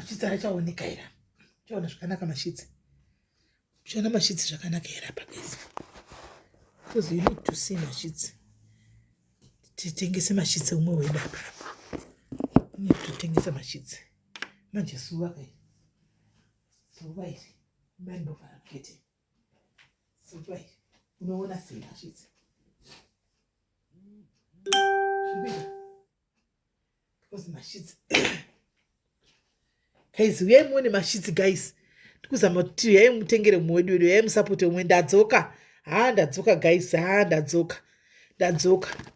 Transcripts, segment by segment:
mashitsi achaoneka here. Chaona zvakanaka mashitsi. Uchaona mashitsi zvakanaka here apa guys. Because you need to see mashitsi. Titengese mashitsi umwe weda. Need to tengesa mashitsi. Manje suwa kai. Suwa iri. Mbando varakete. Suwa iri. Unoona sei mashitsi. Because mashitsi. Guys, uyai muone mashitsi guys. Tikuzama kuti yai mutengere mwedu wedu, yai musapote umwe. Ndadzoka. Ndadzoka guys. Ndadzoka.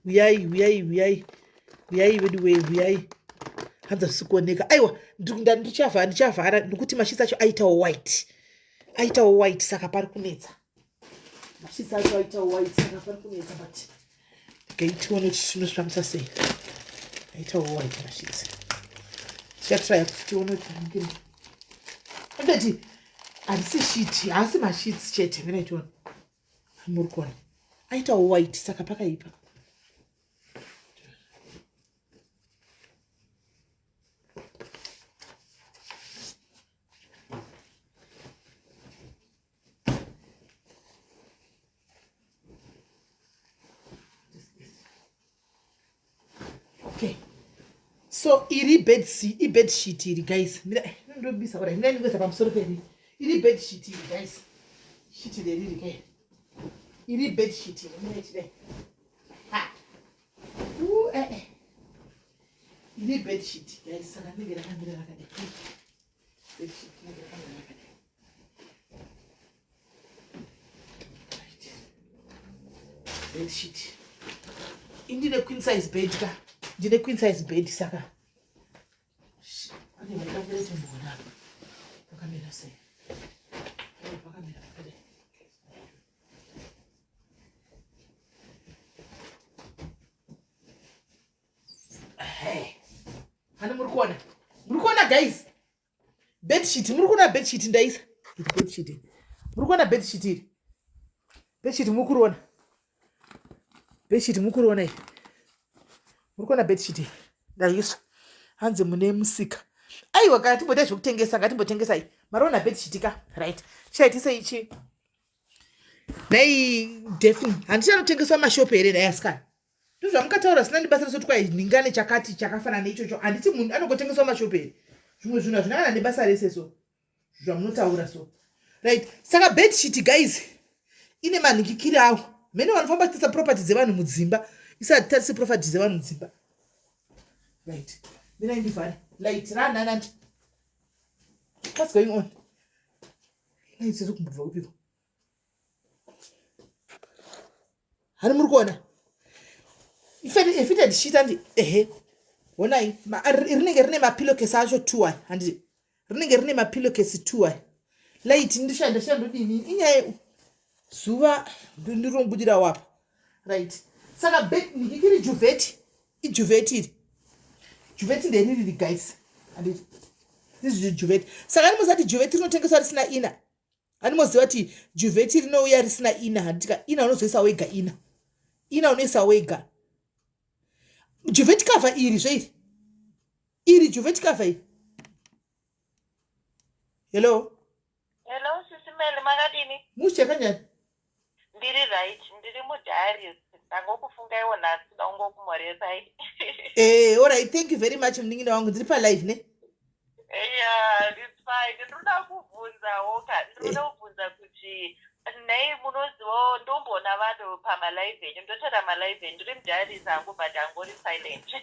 Uyai wedu uyai. Hanza sikuoneka. Aiwa, ndichavhara ndokuti mashitsi acho aitawo white saka pari kunetsa. Mashitsi acho aitawo white saka pari kunetsa but gaitione kuti tinosvamisa sei. Aitawo white mashitsi. Tichatraya kuti tione kuti ndingiri. Ndati handisi shiti, haasi mashitsi chete ndinoitiona. Muri kuona. Aitawo white saka pakaipa. Okay. So iri bed sheet iri guys. Ndobisa ora ndinengeza pamusoro peri. Iri bed sheet iri guys. Sheet iri kai. Iri bed sheet iri ndinechide. Ha. Iri bed sheet guys. Saka ndingira kambira rakade. Bed sheet ndingira kambira rakade. Bed sheet. Indine queen size bed ka. Ndine queen size bed saka. Ane ndakabulete mbona. Pakamera sei. Pakamera pakade. Hey. Hani muri kuona guys. Bed sheet, muri kuona bed sheet ndaisa. Bed sheet. Muri kuona bed sheet iri. Bed sheet mukuruona. Bed sheet mukuruona iri. Muri kuona bed sheet. Ndaisa. Hanze mune musika. Aiwa kana timbode zvokutengesa ngatimbotengesai. Marona bed sheet ka, right? Chaitisa ichi. Nei definitely. Handichanotengeswa mashopu here dai asikana. Ndozvamukataura sina ndibasa resoti kwai ningane chakati chakafanana neichocho. Handiti munhu anongotengeswa mashopu here. Zvimwe zvinhu hazvina nebasa rese so. Zvamunotaura so. Right? Saka bed sheet guys ine manhikikiri awo. Mene vanofamba kutarisa property dzevanhu mudzimba. Isati tarise property dzevanhu mudzimba. Right. Then I divide. Light, run. What's going on? Lights is looking for people. Hanumurkona. If it had shit and when I renege my pillowcase ajo two and renege my pillowcase two. Light in the shadow in Suva Dundurum Budira wap. Right. Saga bet Nikiri Juvet, it juveted. Juvet they needed the guys. And this is Juvet. Sagan was at the Juvet no take us na ina. And was what Juvet no ya is na ina. Ina no says awega ina. Ina on is awega. Juvet cover iri, right? Iri Juvet cover. Hello? Hello, SIS MELLY Magadini. Musha kanya. Ndiri right, ndiri mudhari. Ndakufunga iwo nhasi ndaungokumoresa. All right, thank you very much mningi wangu ndiri pa live ne. Yeah, it's fine. Ndinoda kubvunza kuti nei munoziva ndombona vanhu pamalive enyu ndotora malive enyu ndiri mudhari zangu but angori silent.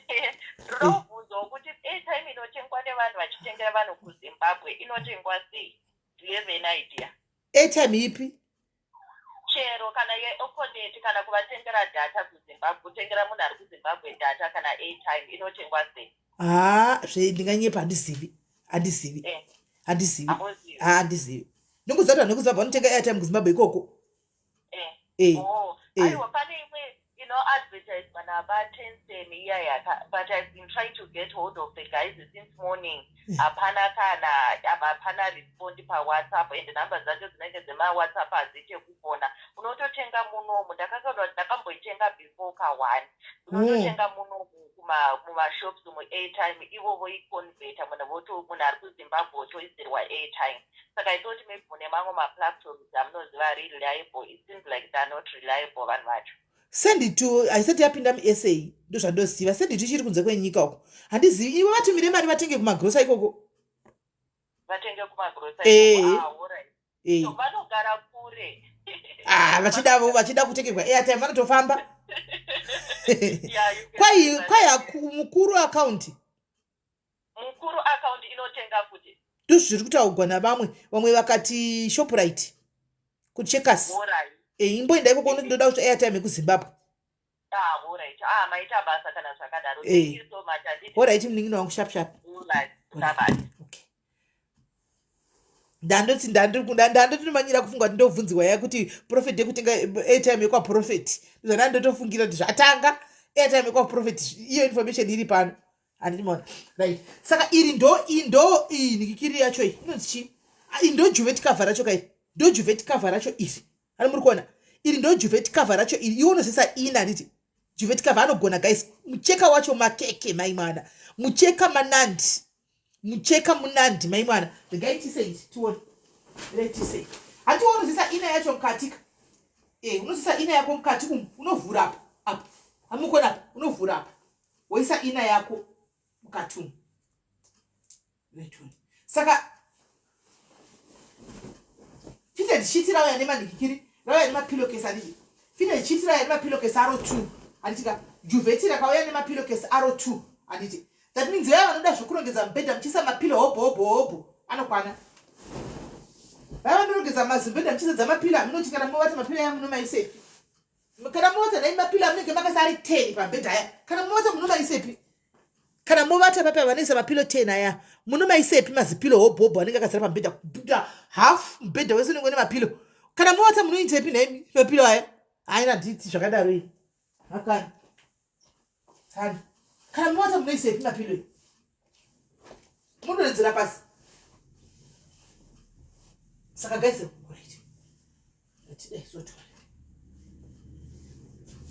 Ndinoda kubvunzawo kuti airtime inotengwa nevanhu vachitengera vanhu kuZimbabwe inotengwa sei? Do you have an idea? Airtime ipi? Chero kana yeopponent kana kuvatengera data kuZimbabwe, kutengera munhu ari kuZimbabwe data kana airtime inotengwa sei? Ndinganyepa handizivi. Handizivi. Ndokuzata nokuzabva unotenga airtime kuZimbabwe ikoko. Aiwa pane imwe advertisement about 10 cent iya but I've been trying to get hold of the guys since morning. Hapana respond pa WhatsApp and number dzacho dzinenge dzema WhatsApp hadzite kupona. Unototenga munomu ndakakauda kuti wakamboitenga before ka1 unototenga muno mumashops mu-airtime ivo voiconverta munhu ari kuzimbabwe otoisirwa airtime saka itoti maybe mune mamwe maplatforms amunoziva reliable. It seems like they're not reliable vanhu vacho. Send it to aisati yapinda musa ndo zvandoziva. Send it ichiri kunze kwenyika uko handizivi. Ivo vatumire mari vatenge kumagrosa ikoko vatenge kumagrosa so vanogara kure vachida kutengerwa airtime vanotofamba kwai mukuru account inotenga kuti ndizvo zviri kutaurwa navamwe vakati Shoprite kucheckers imboenda ikoko ndoda kuti airtime yekuzimbabwe maita basa kana zvakadaro. Alright mnin'ino wangu sharp ndandoti nomanyira kufunga kuti ndovhunziwa yakuti profit yekutenga airtime yekwaprofit zvandandotofungira kuti zvatanga airtime yekwaprofit iyo information iri pano handimona right. Saka iri ndo nikikiri yacho iyi inonzi chii? Ndo juvet cover racho kairi ndo juvet cover racho iri ari muri kuona iri ndo juvet cover racho iri iwo unozisa ina handiti juvet cover anogona guys mucheka wacho makeke maimwana mucheka manandi mucheka munandi maimwana regai tisei tione retisei hati unozisa ina yacho mukatika unozisa ina yako mukati unovhura apo amukona apo unovhura apo woisa ina yako mukati umu saka fite ndichitira uya nemanikikiri rauya nemapilokesi anditi fite ndichitira uya nemapilokesi aro 2 anditika juveti rakauya nemapilokesi aro 2 anditi that means vaya vanoda zvokurongedza mubhedha muchisa mapilo hobho anokwana vaya vanorongedza mazimbedha muchisedza mapilo amunoti kana movata mapilo aya munomaisepi kana movata nai mapilo amunenge makasa ari 10 pabhedha aya kana movata munomaisepi kana movata papa vanoisa mapilo 10 aya munomaisepi mazipilo hobho anenge akazara pabhedha kubuda half mubhedha wese unenge une mapilo kana movata munoitepi nai mapilo aya haina nditi zvakadaro iyi akani tsani kana movata munoisepi mapilo munodedzera pasi saka guys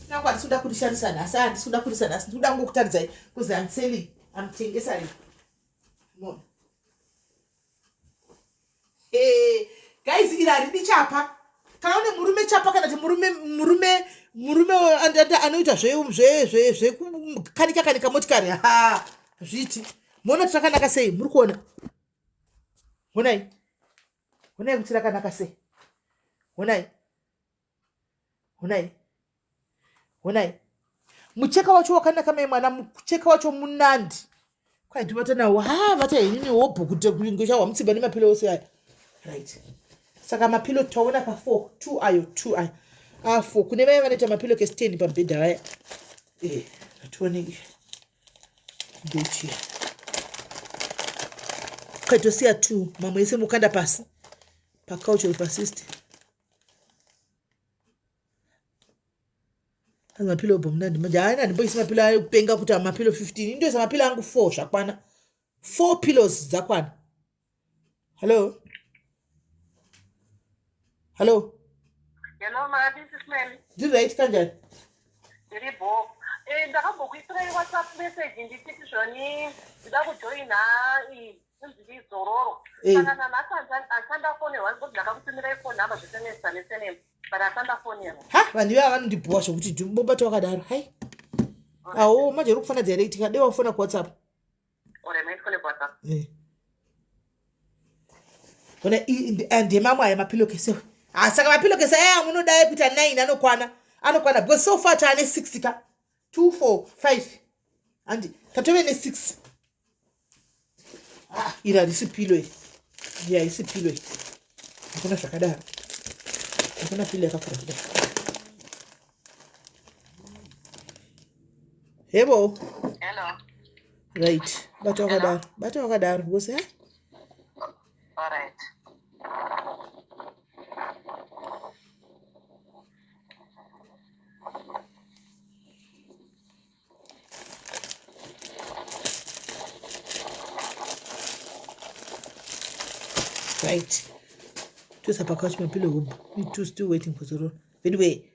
nangu handisuda kurishanisana asi handisuda kurisana asi ndoda ngokutaridzai kuzi amselling amutengesari mona guys iri haridi chapa kana une murume chapa kana kuti murume anoita zvekukanika motikari zviti mona kuti rakanaka sei muri kuona honai kuti rakanaka sei honai mucheka wacho wakanaka mai mwana mucheka wacho munandi kwai ndivata nawo vata henini hobho kuti ngeshawa mutsiba nemapilo ose aya right. Saka mapilo taona pa 4 2 ayo 4 kune vaya vanoita mapilo kesi 10 pabhedha aya atuoneke ndochi kaitosiya 2 mamwe ese mukanda pasi pakaucho pasist mapilo bomnandi manje haina ndimboisa mapilo ayo kupenga kuti mapilo 15 ndoisa mapilo angu 4 zvakwana 4 pillows dzakwana. Hello hello ma, this is Melly. Ndiri right kanjani? Ndiripo. Ndakambokuisira WhatsApp message ndichiti zvoni ndida kujoina inzvimbo izororo. Kana nhasi handafonerwa ndipo ndakakutumirai phone number zvesenesa nesenema. But handafonerwa. Vanhu ivava vanondibhuwa zvokuti ndimbobata wakadaro. Hai. Awo manje uri kufana direct kadewa kufona kuWhatsApp. Ore maifone kuWhatsApp. Ona ndemamwe aya mapilo kesi. Saka mapilo kesi aya munodai kuita 9 anokwana because so far tane 60 ka 2 4 5 andi tatove ne 6 ira risipilo ya isipilo kuna shakada kuna pile yakakura kida hebo hello right bata wakadaro gose all right. Right. Just a package my pillow. Me too still waiting for the road. Anyway.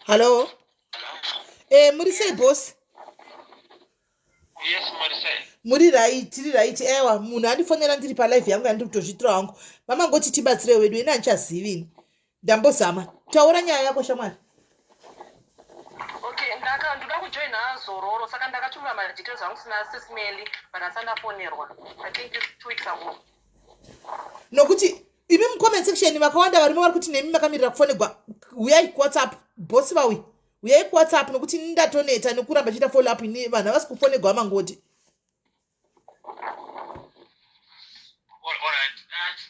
Hello. Muri sei boss? Yes, Marisai. Muri right. Ewa, munhu andifonera ndiri palive yangu yandiri kutozvitira wangu. Mama ngoti tibatsire wedu, ina andichazivini. Ndambozama. Taura nyaya yako shamwari. Okay, ndinoda kujoina zororo saka ndakatumira madetails angu sina SIS MELLY but asandafonerwa. I think it's 2 weeks ago. Nokuti imi mucomment section vakawanda varimo vari kuti nemi makamirira kufonerwa. Uyai kuWhatsApp boss vawi. Uyai kuWhatsApp nokuti ndatoneta nekuramba chiita follow up ini vanhu havasi kufonerwa mangoti. Alright.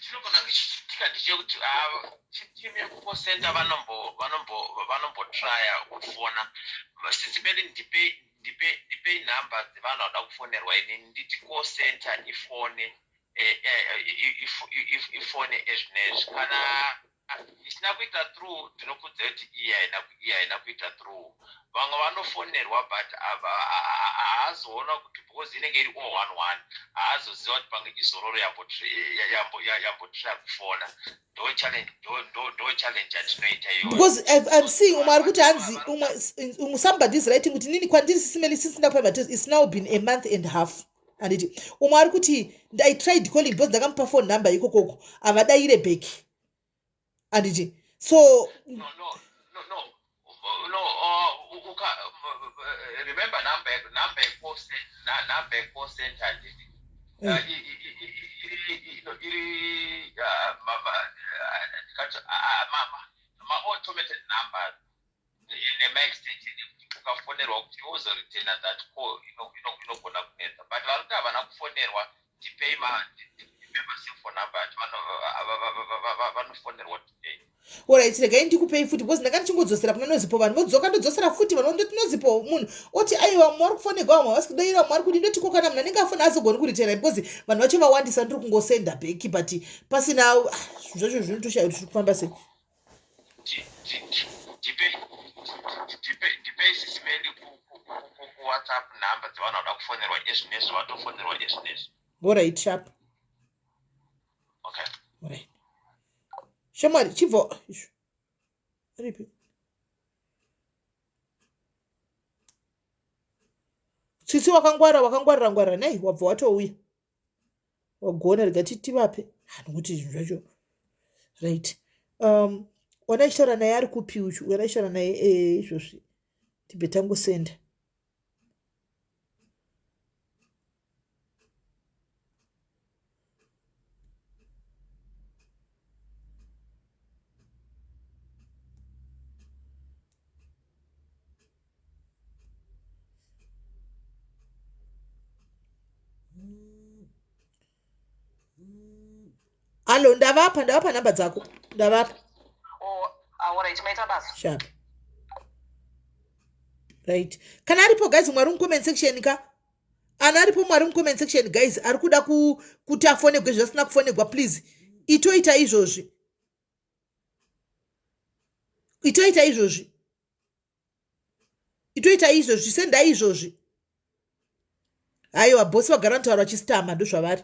Tinogona tichikatishe kuti timu yekupocenter vanombotrya kufona. Sisimeli ndipei number dzevanhu vada kufonerwa inini nditi call center ifone ezvinezvi. Kana isina kuita through ndinokudza kuti iya haina kuita through. Vamwe vanofonerwa but haazoona kuti because inenge iri 011 haazoziva kuti pange izororo yambotrya kufona. Ndo challenge yatinoita iyoyo. Because I'm seeing umwe ari kuti hanzi somebody is writing kuti nini kwandiri sisimeli since ndakuadvertise it's now been a month and a half. Anditi umwe ari kuti I tried calling because ndakamupa phone number ikokoko avadayire back. Anditi so No. Remember number call center. Automated numbers in my extension. Ukafonerwa kuti wozoreturna that call inogona kunetsa but vari kuti havana kufonerwa tipei masilfone number acho vanofonerwa today. alright regai ndikupei futi because ndanga ndichingodzosera kuna nozipo vanhu vodzoka ndodzosera futi vanhu ndoti nozipo munhu oti aiwa mwari kufonerwa vamwe havasi kudayira mwari kuti ndotiko kana munhu anenge afona azogoni kuritera because vanhu vacho vawandisa ndiri kungosenda bheki but pasina zvacho zvinotoshayo kuti tiri kufamba sei. Ndipei sisimeli kuWhatsApp number dzevanhu vada kufonerwa ezvinezvi vatofonerwa ezvinezvi. Alright sharp. Okay. Alright. Shamwari chibva ripi tsitsi wakangwarira nei wabva watouya wagona rega titivape nokuti zvinhu zvacho right. Wanaishtaura naye ari kupi uchu wanaishtaura naye izvozvi tibve tangosenda. Allo ndavapa namba dzako ndavapa. Alright, maita basa. Sharp. Right. Kana aripo guys mwari comment section ka? Ana aripo mwari comment section guys ari kuda kuti afonegwe zvasina kufonegwa please. Itoita izvozvi. Sendai izvozvi. Aiwa bosi vagara ntaura vachistama ndo zvavari.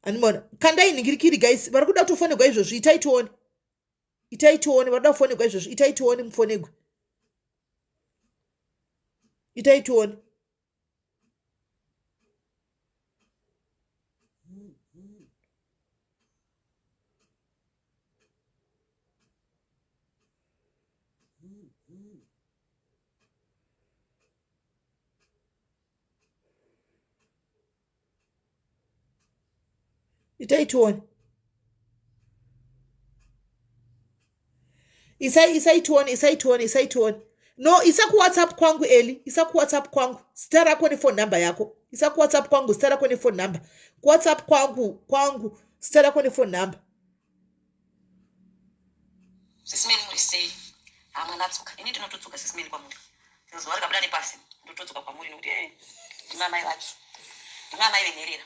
Animona kandai ningirikiri guys vari kuda kutofonegwa izvozvi itaitione vada kufonegwa izvozvi itaitione mufonegwe itaitione. Itaitione. Isaituone. No, isa kuWhatsApp kwangu Eli. Isa kuWhatsApp kwangu. Sita rako ni phone number yako. Isa kuWhatsApp kwangu. Sita rako ni phone number. kuWhatsApp kwangu. Sita rako ni phone number. Sisimeli muri sei. Natsuka. Ini ndinototsuka sisimeli kwamuri. Tinozwa vari kabula nepasi. Ndototsuka kwamuri nokuti ndina mai vacho. Ndina mai venyerera.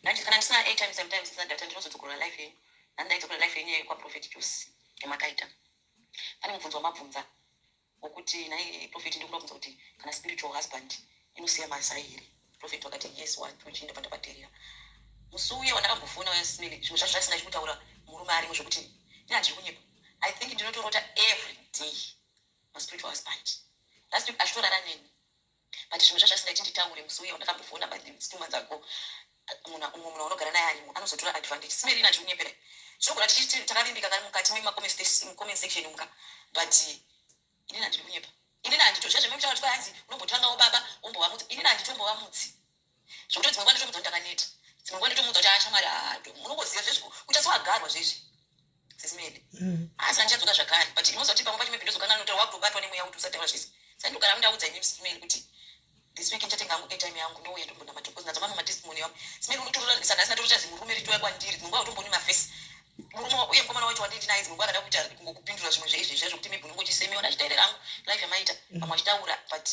Kana ndisina airtime sometimes ndisina data ndinozodzokera live yenyu. Nandaidzokorera live yenyu kwaProfeti Jose yamakaita. Pane mubvunzo wamabvunza wokuti nai Profeti ndikuda kubvunza kuti kana spiritual husband inosiya masai here. Profeti wakati yes watu uchienda pandapaterera. Musuye wandakambofuna wasimili zvinhu zvacho zvisina chikutaura murume arimo zvokuti ndinandiri kunyepa. I think ndinotorota every day. maspiritual husband. Last week ashtorara neni. But zvimwe zvashasingaiti nditaure musi uye wandakambofona but 2 months ago. Munhu unogara naye arimo anozotora advantage. Simerina ndikunyepera. Zvogora tichiti takavimbika kari mukati comment section muka. But inini handiri kunyepa. Inini handito zvazvemekuti kuti hanzi unombotangawo baba ombova mutsi. Inini handitombova mutsi. Zvokuti dzimwe nguva nditomudza kuti ndakaneta. Dzimwe nguva nditomudza kuti ashamwari munongoziva zvezvo kuita sewagarwa zvezvi. Sesimene. Asi handichadzoka zvakare. But inozoti pamwe pacho maybe ndozokanga notaura wakutobatwa nemweya kuti usateura zvese. Saka ndogara mundaudza inini Simene kuti this week ndichatenga hangu airtime yangu ndouya ndombona matokozi nadzama matestimony yangu. Simene unotorora asina tochazi murume ritoya kwandiri. Dzimwe nguva utomboni mafesi. Murume uye mukomana wacho wanditi naye dzimwe nguva akada kuti kungokupindura zvimwe zveizvi zvekuti maybe unongochisemewa nachitaurira hangu life yamaita pamwe achitaura but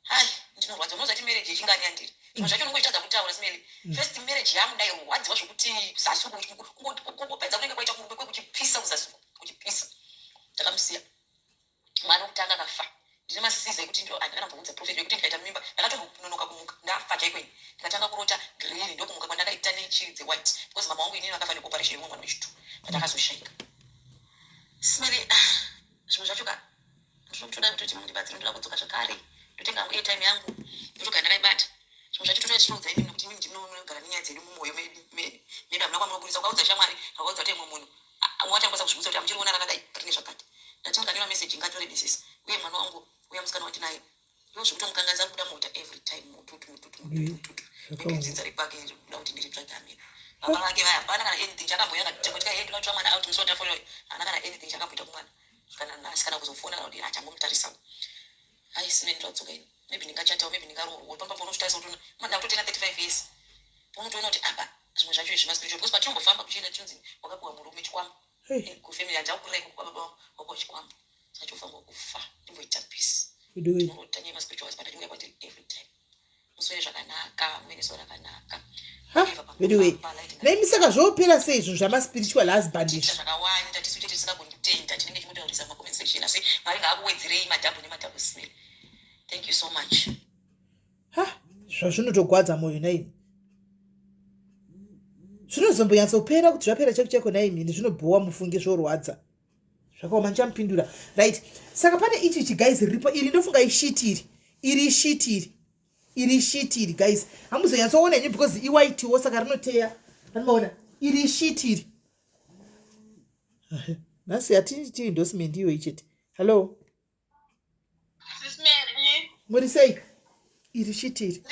hai ndinorwadza unozati marriage yechingani yandiri. Zvimwe zvacho unongoitadza kutaura Simene. First marriage yangu ndairwadziwa zvokuti zasuku kungopedza kunenge kwaita kurume kwekuchipisa kuzasuku kuchipisa. Ndakamusiya. Mwana wokutanga akafa. Ndine masiza ekuti ndo andakambobvunza prophet yekuti ndikaita mimba ndakatononoka kumuka ndafa chaikweni. Ndikatanga kurota green ndokumuka kwandakaita nechiri white because mama wangu inini vakafa neoperation yemwana wechitu pandakazoshaika. Simene zvimwe zvacho ka ndinotoda kuti mundibatsire ndoda kudzoka zvakare ndotenga hangu airtime yangu ndotoga ndakaibata. Zvimwe zvacho toda chinoudza inini kuti inini ndinogara nenyaya dzedu mumwoyo maybe hamuna kwamunobudisa ukaudza shamwari akaudza kuti mumwe munhu watangosa kuzvibudza kuti amuchiriona rakadai rine zvakati. Ndati ndikanyora message ngatore bisisi uye mwana wangu uya musikana wati naye ndozvokutomukanganisa kubuda mota every time mututu ndindzidza rekwake kuda kuti ndiri tsvaga amira. Baba vake vaya hapana kana anything chakamboya ngatika head notsva mwana out musota follow hana kana anything chakamboita kumwana kana nhasi kana kuzofona kana kuti achangomutarisao. Hai Simene ndinodzoka ini maybe ndingachatawo maybe ndingaroorwa pamba paunototarisa kuti ndakutotenga 35 years paunotoona kuti apa zvimwe zvacho izvi maspiritual because patinombofamba kuchienda chunzi wakapiwa murume chikwambo kufamily handaukurira iko kwababa wako chikwambo sachofamba kufa ndimboita peace ndinotanya maspiritual husband ndinenge kwati every time musore zvakanaka mwene sora rakanaka. Anyway, nemi saka zvopera sei izvo zvamaspiritual husband izvi zvakawanda tisu chete tisingakunditenda tinenge chimotaurisa mumacoment section asi mari ngaakuwedzerei madhabhu nemadhabhu Simene. Thank you so much. Zvazvinotogwadza moyo naini zvinozombonyatsopera kuti zvapera cheko nayi mhini zvinobhowa mufunge zvorwadza zvakaoma ndichamupindura right. Saka pane ichi chiguys riripo iri ndofunga iri shitiri guys hamuzonyatsoona ini because iwaitiwo saka rinoteya anomaona iri shitiri. Nhasi hatiti endorsement iyo ichete. Hello Simene. Muri sei? Iri shitiri.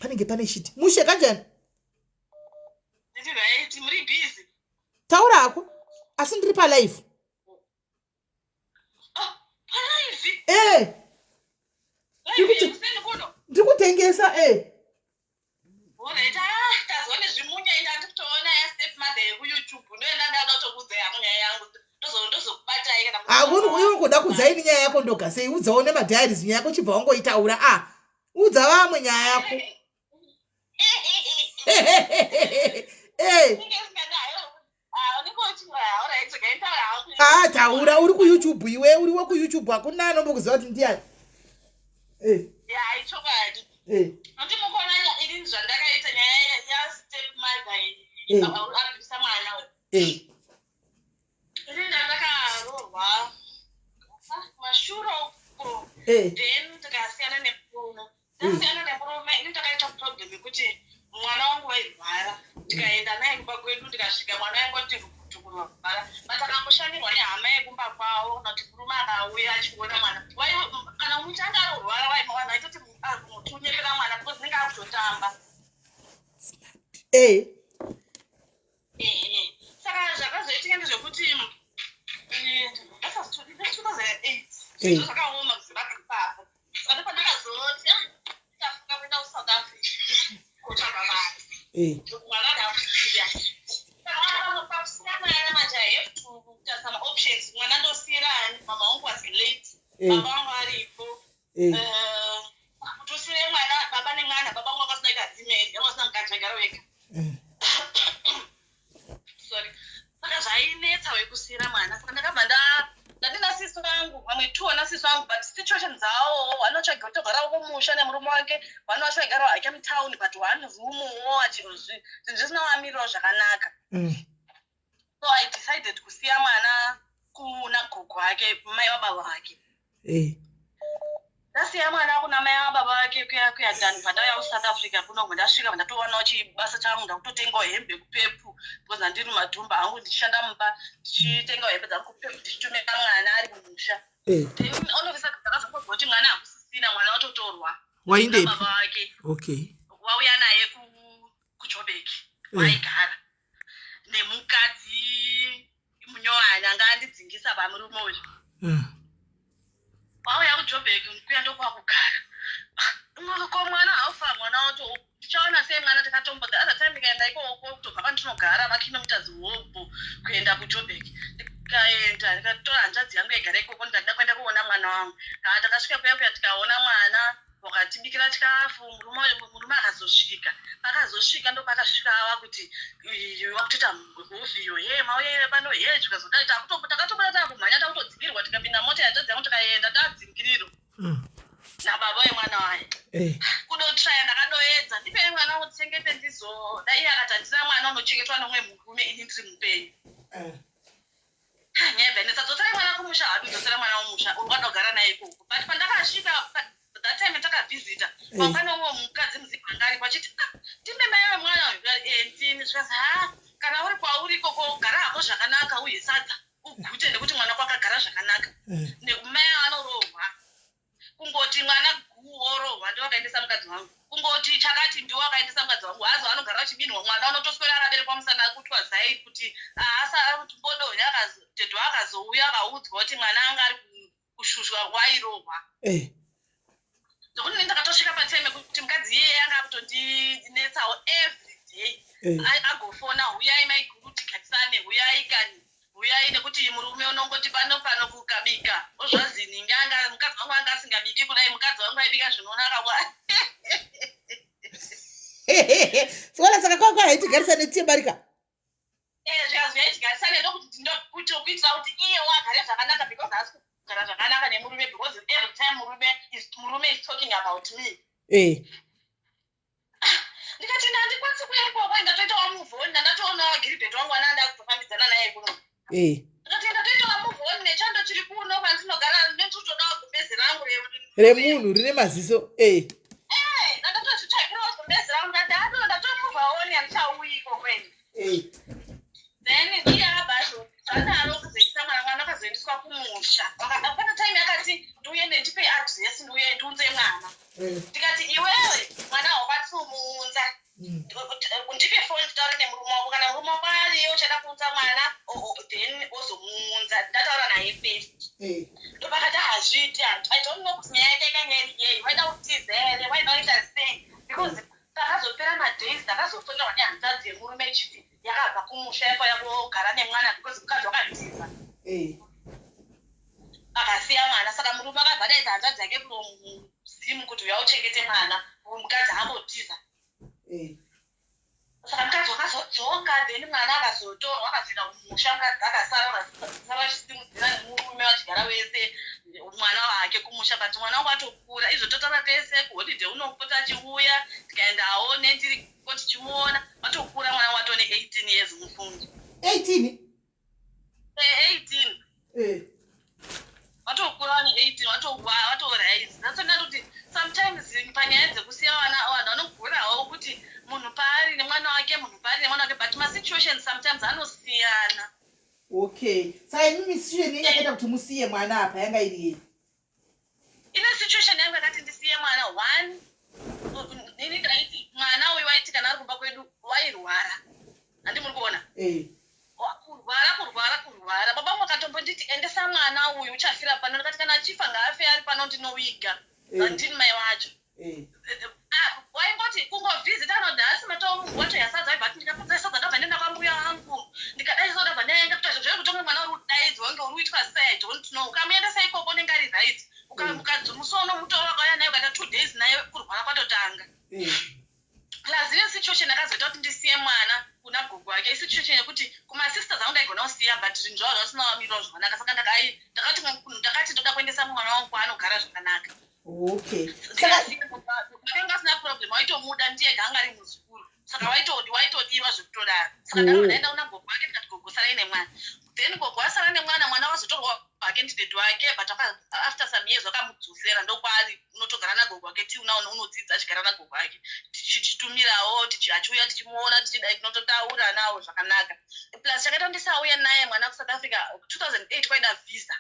Panenge pane shiti. Mushe kanjani? Right, muri busy. Taura hako asi ndiri palive. Palive? Ndikutengesa Alright, tazone zvimunya ina ndikutoona ya step mother ku YouTube ndoenda ndakatokudza yangu nyaya yangu ndozokubata ika na akuni uyo ngoda kudzaini nyaya yako ndoga sei udzawo nemadiaries nyaya yako chibva wangoitaura udza vamwe nyaya yako taura uri kuYouTube iwe uriwo kuYouTube hakuna anombokuziva kuti ndiani. chokwadi ndimukona ini zvandakaita nyaya yastep mother arabisa mwana ini ndandakaroorwa mashuro then tikasiyana nemurume ini takaita problem yekuti mwana wangu wairwara tikaenda naye kumba kwedu tikasvika mwana wangu ati kurwara matakamboshandirwa nehama yekumba kwavo noti murume akauya achiona mwana kana muti anga arorwara vaimawana aitoti mutunyepera mwana because nenge akutotamba saka zvakazoitika ndezvekuti 2008 zviro zvakaoma kuzimbabwe ipapo saka pandakazoti tafunga kuenda kuSouth Africa kotsvaga mari mwana ndakusiya pakusiyana majaha kuita some options mwana ndosiyirani mama wangu was late baba wangu aripo kutosire mwana baba nemwana baba wangu akasina kuita dzimeri akasina mukadzvagara wega sorry saka zvainetsa wekusiyira mwana saka ndakabva ndandina sisi vangu vamwe tuona sisi vangu but situation dzavo vanotsvaga kutogarawo kumusha nemurume wake vanovatsvagarawo hake mutawuni but one roomwo achinhu zvinhu zvisina vamiriro zvakanaka so I decided kusiya mwana kuna gogo wake mai wababa wake ndasiya mwana kuna mai ababa vake kuya dani pandauya kuSouth Africa kuno ndasvika ndatowana chibasa changu ndakutotengawo hembe kupepu because handiri madhumba angu ndichishanda mumba ndichitengawo hembe dzangu kupepu ndichitumira mwana ari mumusha onovisa ndakazongozwa kuti mwana hakusisina mwana watotorwa waindepi baba vake wauya naye kuJoburg waigara nemukadzi munyowani anga andidzingisa pamurume uyu wauya kuJoburg kuya ndokwakugara ko mwana haufa mwana wato tichaona sei mwana takatombodza atime ikaenda ikoko kutobva pandinogara makilometers hopo kuenda kuJoburg ndikaenda ndikatora hanzvadzi yangu igara ikoko ndikada kuenda kuona mwana wangu takasvika kuya tikaona mwana wakatibikira chikafu murume akazosvika ndopakasvika ava kuti wakutoita hovhiyo mauya pano tikazodai takatobuda takumhanya takutodzingirwa tikapinda mota yanzvadzi yangu tikaenda tadzingiriro nababa wemwana waye kudotraya ndakadoedza ndipei mwana wangu tichengete ndizodai akati handina mwana unochengetwa nomwe murume ini ndiri mupenyu nyebve ndisadzosera mwana kumusha hadu dzosera mwana womusha urikandogara naye ikoko but pandakasvika that time takavhizita panganowo mukadzi muzimbanga aripo achiti ndime mai wemwana ndini zvikazi kana uri kwauri ikoko gara hako zvakanaka uye sadza ugute nekuti mwana kwakagara zvakanaka nekumai anorohwa kungoti mwana guorohwa ndiwakaendesa mukadzi wangu kungoti chakati ndiwakaendesa mukadzi wangu hazo anogara achibinwa mwana unotoswera akaberekwa musana akutwa zai kuti kuti mbodonya tedho akazouya akaudzwa kuti mwana anga ari kushushwa wairohwa ndokuti ndakatosvika patime kuti mukadzi iyeye anga akutondinetsawo everyday agofona huyai maiguruti gatisane huyai kani huyai nekuti murume unongoti pano kukabika ozvazini nganga mukadzi wangu anga asingabiki kudai mukadzi wangu aibika zvinonaka kwa saka saka kwakwa haitigarisane tiyebarika zvikazi yaitigarisane ndokuti kuitira kuti iye wagare zvakanaka because haasi kugara zvakanaka nemurume because every time murume is talking about me ndikati ndandikwanisi kuyaikoko ndatoitawo muvhoni ndatoonawo giribheti wangu ananda kutofambidzana naye kuno ndikati ndatoitawo muvhoni nechando chiri kuno kwandinogara netotodawo gumbezi rangu remunhu rine maziso ndatotozvitsvaikirawo gumbezi rangu ndatomuvaoni handichauyi ikokweni then iye abhazo zvanaro kuzoisa mwana akazoendeswa kumusha pana time yakati ndiuye ndipe adress ndiuye ndiunze mwana ndikati iwewe mwana haukwanisi kumuunza ndipe phone nditaure nemurume wako kana murume wako ariyo uchada kuunza mwana then ozomuunza ndataura naye first ndopakati hazviti I don't know kuti nyaya yake ikanga iri yei waida kutiza here waida kuita sei because takazopera madays ndakazofonderwa nehanzvadzi yemurume ichiti yakabva kumusha yako yakogara nemwana because mukadzi wakatiza akasiya mwana saka murume akabva daidza hanzvadzi yake kutomuzimu kuti uya uchengete mwana mukadzi ambotiza saka mukadzi wakazodzoka then mwana akazotorwa akazoenda kumusha mukadzi akasara vachisimudzira nemurume vachigara vese mwana wake kumusha but mwana wangu atokura izvototara tese kuholiday unopota achiuya tikaenda aone tiriko tichimuona watokura mwana wangu atone 18 years mufundi 18 watokura ne 18 watorise natsonda kuti sometimes panyaya dzekusiya vana vanogurawo kuti munhu paari nemwana wake munhu paari nemwana wake but masituation sometimes anosiyana saka imimi situation yenyu yakaita kuti musiye mwana apa yanga iri yei ine situation yangu yakati ndisiye mwana one ini ndaiti mwana uyu waiti kana ari kumba kwedu wairwara handi muri kuona kurwara baba vakatombonditi endesa mwana uyu uchafira pano ndikati kana achifa ngaafe ari pano ndinowiga handini mai wacho waingoti kungovhizita anodhasi matomunhu wacho yasadza aibhati ndikapedza sadza ndabva ndenda kwambuya wangu ndikadai ndabva ndaenga kuti zviri kutonge mwana uri kudaidzwa unge uri kuitwa sei I don't know ukamuendesa ikoko unenge ari right ukamukadzimusono mutora wakauya naye ukaita 2 days naye kurwara kwatotanga plus ine situation akazoita kuti ndisiye mwana kuna gogo wake isituation yekuti kumasisters angu ndaigona kusiya but zvinhu zvavo zvisina wamirawo zvakanaka saka ndakati ndoda kuendesa mwana wangu kwaanogara zvakanaka akanga asina problem waitomuda ndiyega anga ari muzukuru saka waitodiwa zvekutodaro saka ndaro ndaenda kuna gogo wake ndikati gogo sarai nemwana then gogo asara nemwana mwana wazotorwa candidate wake but after some years wakamudzosera ndokwaari unotogara nagogo wake tiunaona unodzidza achigara nagogo wake tichitumirawo achiuya tichimuona tichidai tinototaura nawo zvakanaka plus chakaita ndisauya naye mwana kuSouth Africa 2008 kwaida visa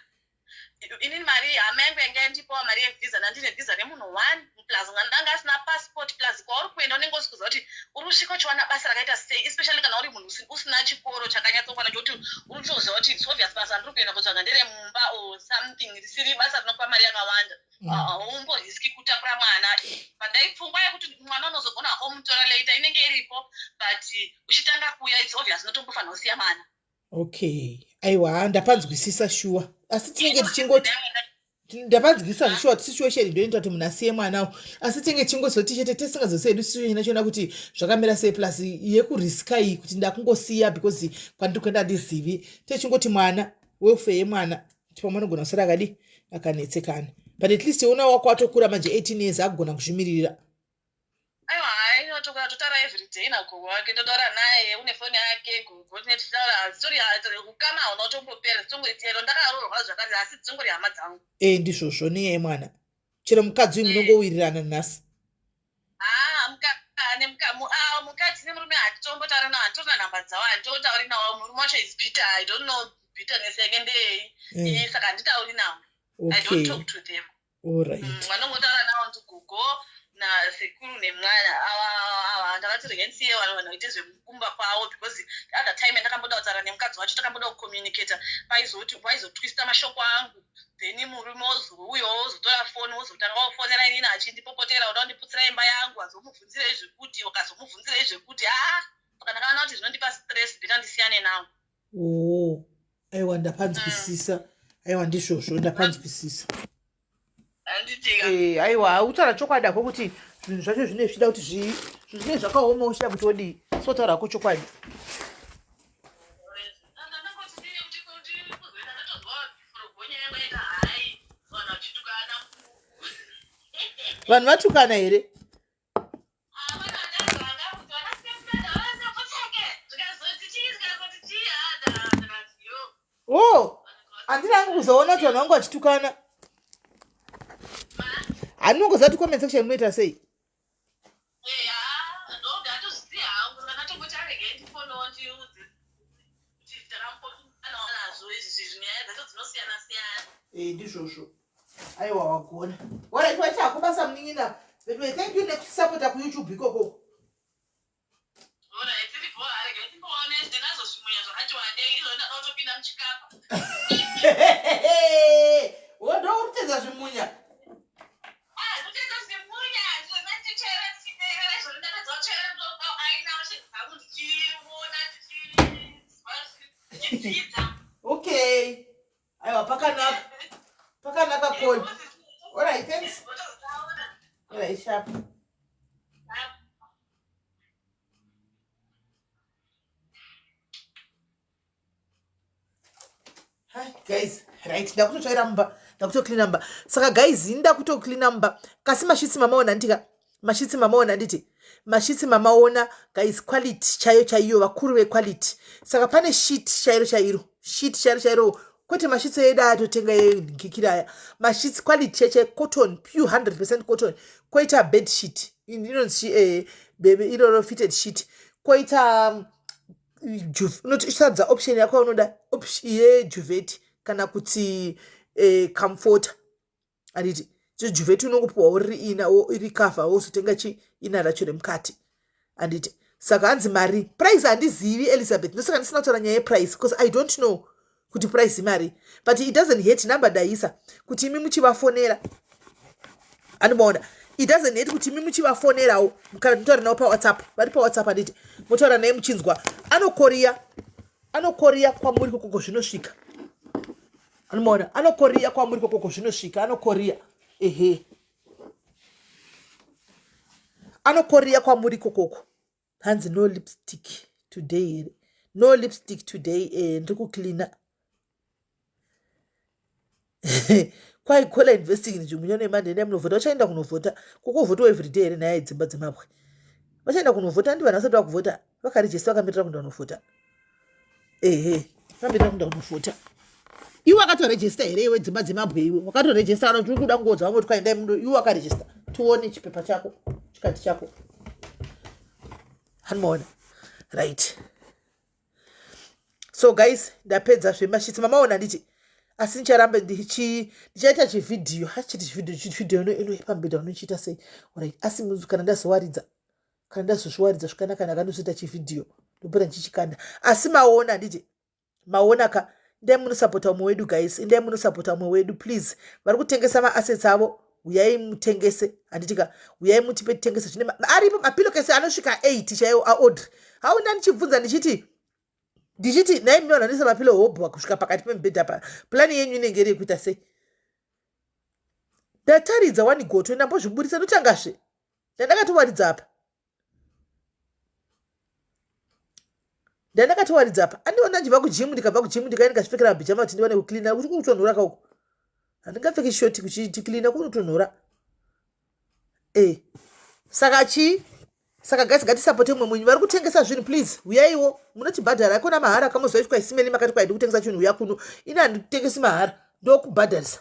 inini mari hama yangu yanga ndipowa mari yevisa nandine visa remunhu 1 plus mwana anga asina passport plus kwauri kuenda unenge usikuziva kuti uri kusvika uchiwana basa rakaita sei especially kana uri munhu usina chikoro chakanyatsokwana chokuti uri kutoziva kuti it's obvious basa ndiri kuenda kutsvaga nderemumba or something risiri basa rinokupa mari yakawanda haumborriski kutapura mwana pandai pfungwa yekuti mwana unozogona wakomutora later inenge iripo but uchitanga kuya it's obvious notombofanira kusiya mwana. Okay, aiwa ndapanzwisisa shuwa asi tinenge tichingoti ndapanzwisisa shuwa situation ndoita kuti munhu asiye mwanawo asi tinenge tichingozoti chete tisingazosedu situation nachona kuti zvakamira sei plus yekuriska iyi kuti ndakungosiya because kwandiri kuenda ndizivi tichingoti mwana welfare yemwana tipamwe anogona kusara akadi akanetsekana but at least una wako atokura manje 18 years akugona kuzvimirira. Aiwa hainotokura totara everyday nagogo wake totaura naye une foni yake gogo tinetitaura stori ukama hauna kutombopera tongoti ero ndakaroorwa zvakati asi tongori hama dzangu ndizvozvo niyeye mwana chero mukadzi uyu munongowirirana nhasi mukadzi nemurume hatitombotaura nawo handitorina nhamba dzavo handitotauri nawo murume wacho is Peter I don't know bitterness yake ndei saka handitauri nawo I don't talk to them. Alright. Vanongotaura nawo ndi gogo nasekuru nemwana ava ndakati regensiye vanhu vanoite zvemukumba kwavo because at the time ndakamboda kutaura nemukadzi wacho takamboda kucommunicata vaizotwista mashoko angu then murume wozouya wozotora foni wozotanga wafonera inini achindipopotera uda kundiputsira imba yangu azomubvunzira izvekuti wakazomubvunzira izvekuti saka ndakaona kuti zvinondipa stress bheta ndisiyane nawo. Aiwa ndapanzwisisa aiwa ndizvozvo ndapanzwisisa. Aiwa utaura chokwadi ako kuti zvinhu zvacho zvine zvida kuti zvine zvakaomosha kuti odii sotaura ko chokwadi. Vanhu vatukana here? Handina hangu kuzoona kuti vanhu vangu vachitukana. Handinongoziva kuti comment section munoita sei. Ndizvozvo aiwa wagona alright waita kubasa munin'ina but thank you nekusapota kuYouTube ikoko. Ndo urutedza zvimunya okay aiwa pakanaka kodi. Alright, thanks. Alright, sharp. Hi guys, right, ndakutotsvaira mumba ndakutoclean mumba saka guys inda kutoclean mumba kasi mashitsi mamaona ndika mashitsi mamaona nditi mashitsi mamaona guys quality chaiyo vakuru vequality saka pane sheet chairo kwete mashitsi edu atotenga ngikiraya mashitsi quality cheche cotton pure 100% cotton koita bed sheet inonzi baby iroro fitted sheet koita unotisadza option yako unoda yejuvet kana kuti comforter anditi juvet unongopuwa uri ina iri cover wozotenga ina racho remukati anditi saka hanzi mari price handizivi Elizabeth ndosaka ndisina kutaura nyaya yeprice because I don't know kuti price mari but it doesn't hate number daisa kuti imi muchivafonera anomaona it doesn't hate kuti imi muchivafonerawo mukandotaura nawo paWhatsApp vari paWhatsApp anditi motaura naye muchinzwa anokoria kwamuri kokoko zvinosvika anomaona anokoria kwamuri kokoko zvinosvika anokoria kwamuri kokoko hanzi no lipstick today ndiri kucleana kwaikola investing nzvimunya nemandene munovhota vachaenda kunovhota kukovhotwa everyday here naye dzimba dzemapwe vachaenda kunovhota ndi vanhu vasati vakuvhota vakarejesta vakamirira kuenda kunovhota vamirira kuenda kunovhota iwe wakatorejista here iwe dzimba dzemabwe iwe wakatorejista kana tiri kuda kungodza vangoti kwaendai muno iwe wakarejista tione chipepa chako chikati chako hanimaona right. So guys ndapedza zvemashitsi mamaona nditi asi nicharamba ndichaita chivhidhiyo hachiti chivhidhiyo inopambedha unochiita sei right. Asi kana ndazozviwaridza zvakanaka ndakanozoita chivhidhiyo ndopera ndichichikanda asi maona nditi maona ka ndai munosapota umwe wedu guys ndai munosapota umwe wedu please vari kutengesa maassets avo uyai mutengese handitika uyai mutipe titengese zvine aripo mapilokesi anosvika 8 chaiwo aodri hauna ndichibvunza ndichiti nai miona ndisa mapilo hobhwa kusvika pakati pemubhedha pa plani yenyu inenge iri yekuita sei ndataridza 1 goto ndambozviburisa ndotangasve ndandakatowaridza apa andiona ndibva kujimu ndikabva kujimu ndikaenda ndikasvipfekera mabhijama kuti ndiwane kuklina kuti kunotonhora kauko handingapfeki shoti kuchiklina kunotonhora saka guys ngatisapote umwe munyu vari kutengesa zvinhu please uyaiwo munotibhadhara akona mahara kamozoitwa isimeli makati kwaidi kutengesa chinhu uya kuno ini handitengesi mahara ndokubhadharisa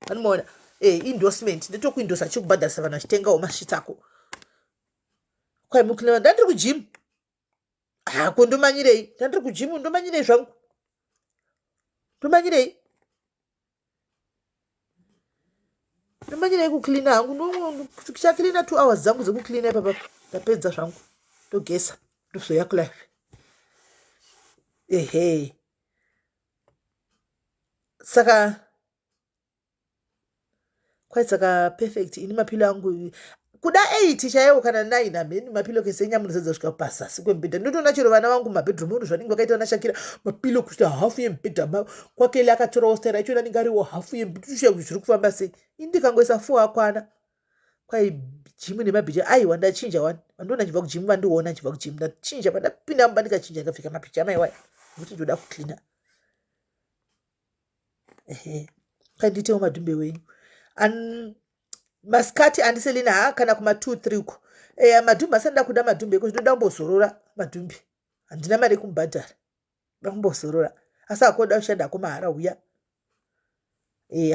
anomaona endorsement ndetokuindosa chikubhadharisa vanhu vachitengawo mashitsi ako kwai muklina ndandiri kujimu hako ndomanyirei ndandiri kujimu ndomanyirei zvangu ndomanyirei kuklina hangu chaklina 2 hours dzangu dzekuklina ipapa ndapedza zvangu ndogesa ndozoya kulife saka perfect ini mapilo angu kuda 8 chaiwo kana 9 ameni mapilo kese nyamunozedza kusvika pasasi kwemubhedha ndotoona chero vana vangu mumabhedroom uno zvanenge vakaita vana Shakira mapilo kusvika hafu yemubhedha kwakele akatorawo stera ichona anenge ariwo hafu yemubhedha zviri kufamba sei indikangoisa 4 akwana kwai jimu nemabhija aiwa ndachinja wani vandiona chibva kujimu vandiona chibva kujimu ndachinja pandapinda mumba ndikachinja ndikapfeka mapijama iwaya nokuti ndoda kuklina kwai nditewo madhumbe wenyu masikati andiselina kana kuma 2-3 uko madhumbe asandida kuda madhumbe ekuti ndoda kumbozorora madhumbe handina mari kumubhadhara ndoda kumbozorora asi akoda kushanda ako mahara uya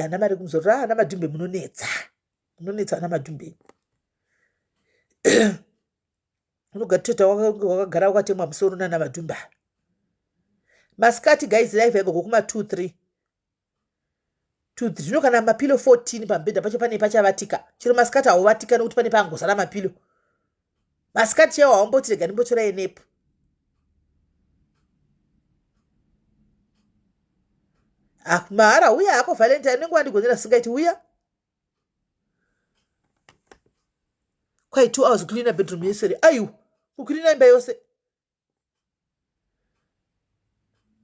hana mari kumuzorora hana madhumbe munonetsa ana madhumbe unogatota wakagara wakatemwa musoro nana madhumbe masikati guys live yaigoko kuma 2-3 zvino kana mapilo 14 pambedha pacho pane pachavatika chero masikati hauvatika nokuti pane pangozara mapilo masikati chaiwo haumboti rega ndimbotora enepo mahara uya hako valentine unenge wandigonera singaiti uya kwai 2 hours kuklina bedroom yesere aiwa kuklina imba yose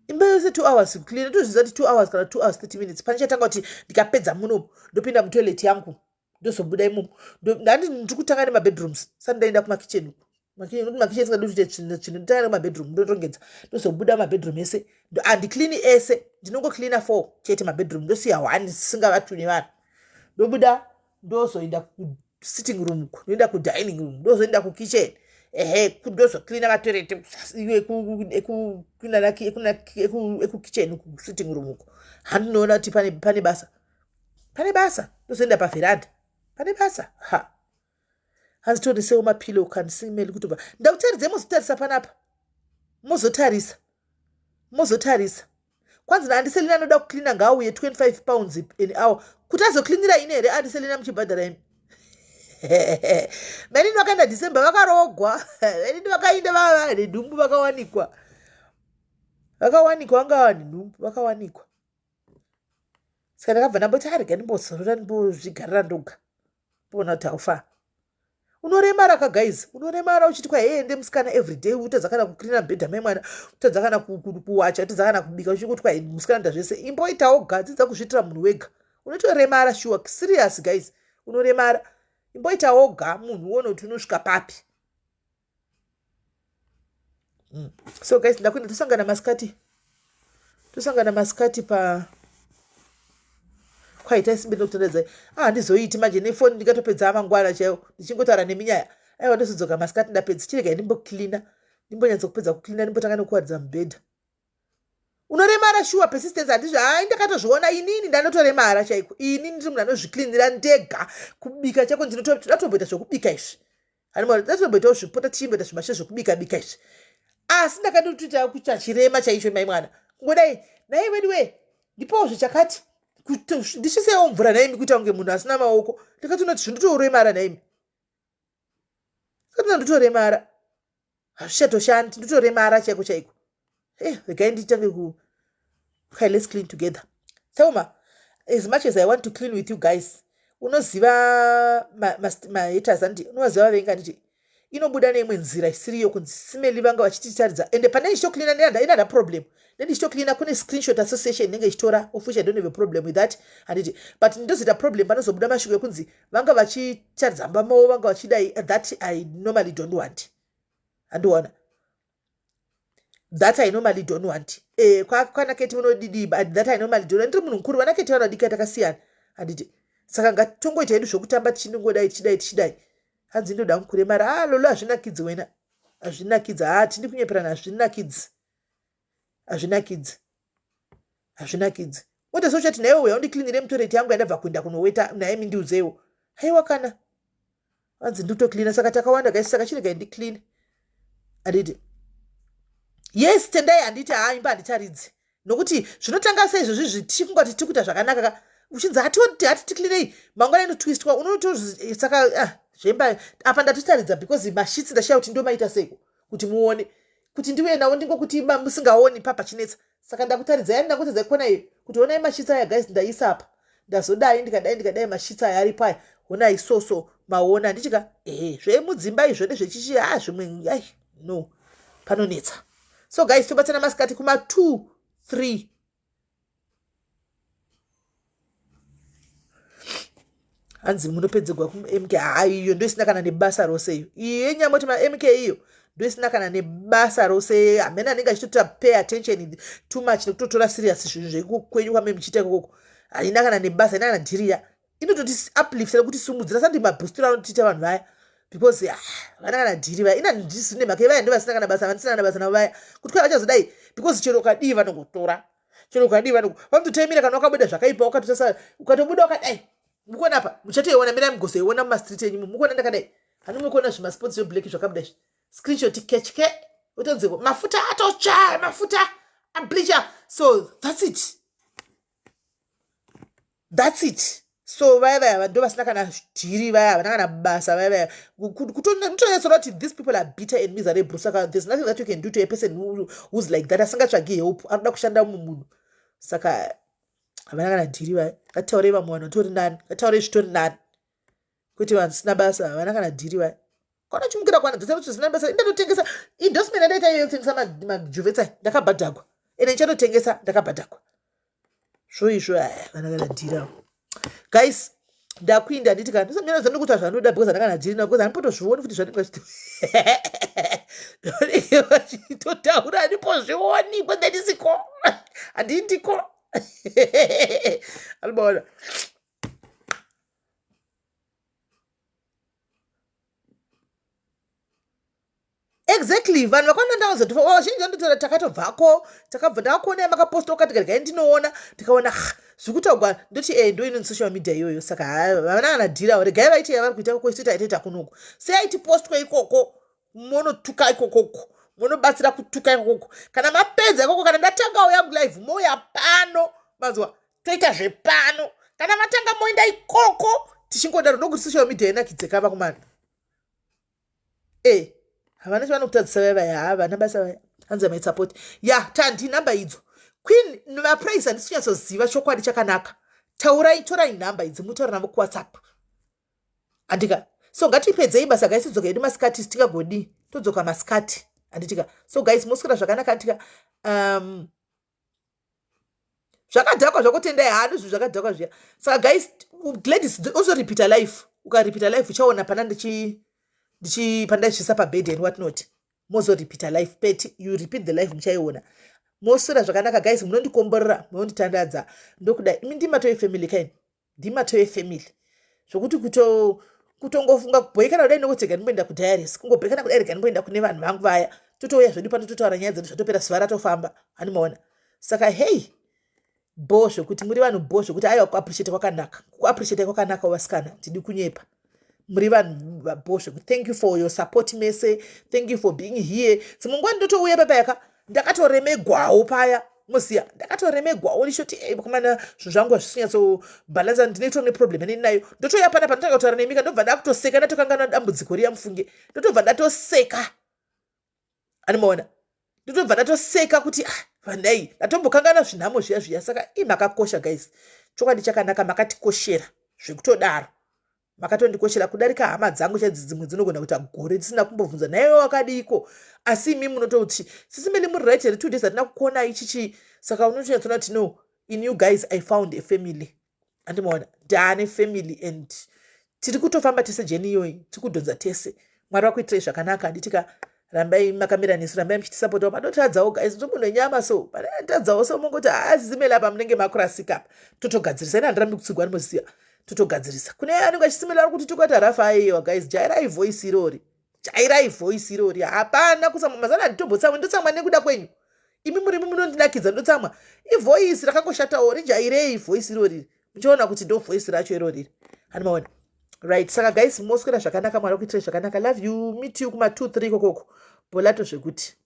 2 hours kuklina ndozvizati 2 hours kana 2 hours 30 minutes panichatanga kuti ndikapedza munomu ndopinda mutoilet yangu ndozobuda imomo ndiri kutanga nemabedrooms sani ndaenda kumakicheni makicheni singadoti chinhu nditanga nemabedroom ndotongedza ndozobuda mabedroom ese handiklini ese ndinongoklina 4 chete mabedroom ndosiya 1 singavatune vanhu ndobuda ndozoenda kusitting room ndoenda kudining room ndozoenda kukitchen ndozoklina matoilet ekukitchen kusitting room uko handinoona kuti pane basa ndozoenda paveranda pane basa handitorisewo mapilo kandisimeli kutoba ndakutaridze mozotarisa panapa mozotarisa kwanzi andiselina anoda kuklina ngaauye 25 pounds an hour kuti azoklinira ine here andiselina muchibhadhara imi venini vakaenda December vakarogwa venini vakainda vavane nhumbu vanga vani nhumbu vakawanikwa saka ndakabva ndamboti arega ndimbozorora ndimbozvigarira ndoga mbona kuti haufa unoremara guys unoremara uchiti kwa ende musikana everyday utadzakana kuklina mubhedha memwana utadzakana kuwacha utadzakana kubika uchikuti kwa musikana ndazvese imboitawo gadzidza kuzviitira munhu wega unotoremara sure serious guys unoremara imboitawo ga munhu uone kuti unosvika papi so guys ndakuenda tosangana masikati pa kwaita isimbe ndokutondedzai handizoiti manje nefoni ndikatopedza amangwana chaiwo ndichingotaura neminyaya aiwa ndozodzoka masikati ndapedza chirega ndimboklina ndimbonyatsa kupedza kuklina ndimbotanga nekuwaridza mubhedha unoremara sure persistence handizvo ndakatozviona inini ndanotoremara chaiko inini ndiri munhu anozviklinira ndega kubika chako ndatomboita zvokubika izvi ndatomboitawo zvipota tichimboita zvimashe zvokubika izvi asi ndakatotoita kuita chirema chaicho mai mwana kungodai nai wediwe ndipowo zvichakati ndishisewo mvura naimi kuita kunge munhu asina maoko ndakatonoti zvindotoremara naimi ndakatona ndotoremara hazvichatoshandi ndotoremara chaiko chaiko regai nditange okay, let's clean together. Thelma, as much as I want to clean with you guys, unoziva mahaters andi unoziva venga nditi inobuda neimwe nzira isiriyo kunzi smelly vanga vachititaridza ende pane ndichitocleana inada problem ndichitocleana kune screenshot association inenge ichitora of which I don't have a problem with that handiti but ndozoita problem panozobuda mashoko ekunzi vanga vachitaridza mbamao vanga vachidai that I normally don't want andiona that I normally don't want kwanaketi unodidi but that I normally don't want ndiri munhu mukuru vanaketi vanodika takasiyana handiti saka ngatongoita hedu zvokutamba tichinongodai tichidai hanzi ndoda mukuremara lolo hazvinakidzi wena hazvinakidzi tindi kunyeperana hazvinakidzi wotosochati naiwe uya undiklinire mutoreti yangu yandabva kuenda kunoweta naye mindiuzewo haiwa kana hanzi nditoklina saka takawanda gaisi saka chiregai ndikline handiti yes tendai handiti imba handitaridzi nokuti zvinotanga seizvozvi zvichifungwa kuti tikuita zvakanaka uchinzi hatitiklinei mangwana inotwistwa unotosaka zvemba apa ndatitaridza because mashitsi ndashaya kuti ndomaita seiko kuti muone kuti ndiwe nawo ndingokuti musingaoni papa chinetsa saka ndakutaridzai ndakutadzai kona iyo kuti onai mashitsi aya guys ndaisa apa ndazodai ndikadai mashitsi aya ari paya onai soso maona ndichika zvemudzimba izvo nezvechichi zvimwe no panonetsa so guys tobatsana masikati kuma 2-3 hanzi munopedzegwa kumk iyo ndoisina kana nebasa rose iyo yenyamoti mamk iyo ndoisina kana nebasa rose hamene anenge achitotora pay attention too much nekutotora serious zvinhu zvekukwenyu kwame muchiita ikoko haina kana nebasa haina kana dhiriya inototi uplift nekuti sumudzira sandi mabhustura anotiita vanhu vaya because vana kana dhiri vaya ina ndisine make vaya ndovasina kana basa vanisina kana basa navo vaya kuti kwai vachazodai because chero ukadii vanongotora chero ukadii vanototaimira kana wakabuda zvakaipa ukatobuda wakadai mukona apa muchatoiona mirai mugozoiona mumastreet enyu mukona ndakadai hani mukuona zvimasports zveblack zvakabuda izvi screenshot kechke utonzeko mafuta atotsva mafuta ableacher so that's it so vaya ndo vasina kana dhiri vaya havana kana basa vaya kutonyatsoona kuti these people are bitter and miserable saka there's nothing that you can do to a person who's like that asingatsvagi help anoda kushanda mumunhu saka havana kana dhiri vaya ngataurei vamwe vanhu tori nani ngataurei zvitori nani kuti vanhu sina basa havana kana dhiri vaya kona chimukira kwana dzese kuti zvisina basa indatotengesa endorsement andaita iyo yekutengesa majuvetsai ndakabhadhagwa ende nichatotengesa ndakabhadhagwa zvoizvo havana kana dhiri avo guys ndakwinda nditi kana ndisamira zvandikuta zvanoda because ndakana dhiri na because handipotozvioni futi zvandinga chitotaura handipozvioni kwende ndisiko handindiko alibaona exactly vanhu vakawanda ndavazotofa zhinji vandotora takatobvako takabva ndakakuonai makaposta ukati garigai ndinoona ndikaona zvikutaugwa ndoti ndo inoni social media iyoyo saka vana kana dhira regai vaiti yavari kuita koisita itaita kunoku seaiti postwa ikoko monotuka ikokoko monobatsira kutuka ikoko kana mapedza ikoko kana ndatangawo yangu live moya pano mazwa toita zvepano kana matanga moenda ikoko tichingodaro ndokuti social media inakidzeka vakumana havana chivanokutadzisa vaya havana basa vaya hanzi maitsapoti tandi namba idzo queen maprice handisi kunyatsoziva chokwadi chakanaka taurai torai namba idzi mutaura navo kuwhatsapp handika so ngatipedzei basa guys tidzoka hedu masikati sitingagodi todzoka masikati handitika so guys mosikira zvakanaka handika zvakadhakwa zvakutendai hano zvinhu zvakadhakwa zviya saka guys ladies also repeat a life ukarepeat a life uchaona pana pandaichisa pabed and what not mozo repeat a life pet you repeat the life muchaiona mosura zvakanaka guys munondikomborera munonditandadza ndokuda imi ndimato yefamily kaini ndimato yefamily zvokuti kutongofunga kubhoikana kudai nokutega ndimboenda kudiaries kungobhoikana kudai rega ndimboenda kune vanhu vangu vaya totouya zvedu pano totaura nyaya dzedu zvatopera zuva ratofamba hanimaona saka hey bo zvokuti muri vanhu bo zvokuti aiwa kuappreciate kwakanaka vasikana tidi kunyepa muri vanhu vabo zvokuti thank you for your support mese, thank you for being here. Dzimwe nguva ndotouya pepayaka ndakatoremegwawo paya muziya ndakatoremegwawo ndichoti kumana zvinhu zvangu hazvisinyatsobhalansa ndinoitwa neproblem yanini nayo ndotouya pana panotanga kutaura nemika ndobva ndakutoseka ndatokangana dambudziko riya mufunge ndotobva ndatoseka anomaona ndotobva ndatoseka kuti vandai ndatombokangana zvinhamo zviya saka makakosha guys chokwadi chakanaka makatikoshera zvekutodaro makatondikoshera kudarika hama dzangu chadzi dzimwe dzinogona kuita gore dzisina kumbobvunza naiwe wakadiko asi imi munototi sisi meli muri right here 2 days hatina kukuona ichichi saka unochinyatsoona kuti no in you guys I found a family andimaona ndane family and tiri kutofamba tese jeni iyoyi tiri kudhonza tese mwari wakuitirai zvakanaka handitika rambai makamira nesu rambai muchitisapotawo panotadzawo guys ndomunhu wenyama so panotadzawo so mongoti SIS MELLY apa munenge makurasika apa totogadzirisa ina handirambi kutsigwa anoziya totogadzirisa kune anenge achisimira kuti tikota rafa aiwa guys jairai voice irori hapana kusamwa mazana handitombotsamwa ndotsamwa nekuda kwenyu imi muri munondinakidza ndotsamwa ivoice rakangoshatawo rijairei voice irori muchiona kuti ndo voice racho irori hanimaona right saka guys moswera zvakanaka mwari kuitirai zvakanaka love you meet you kuma 2-3 kokoko bolato zvekuti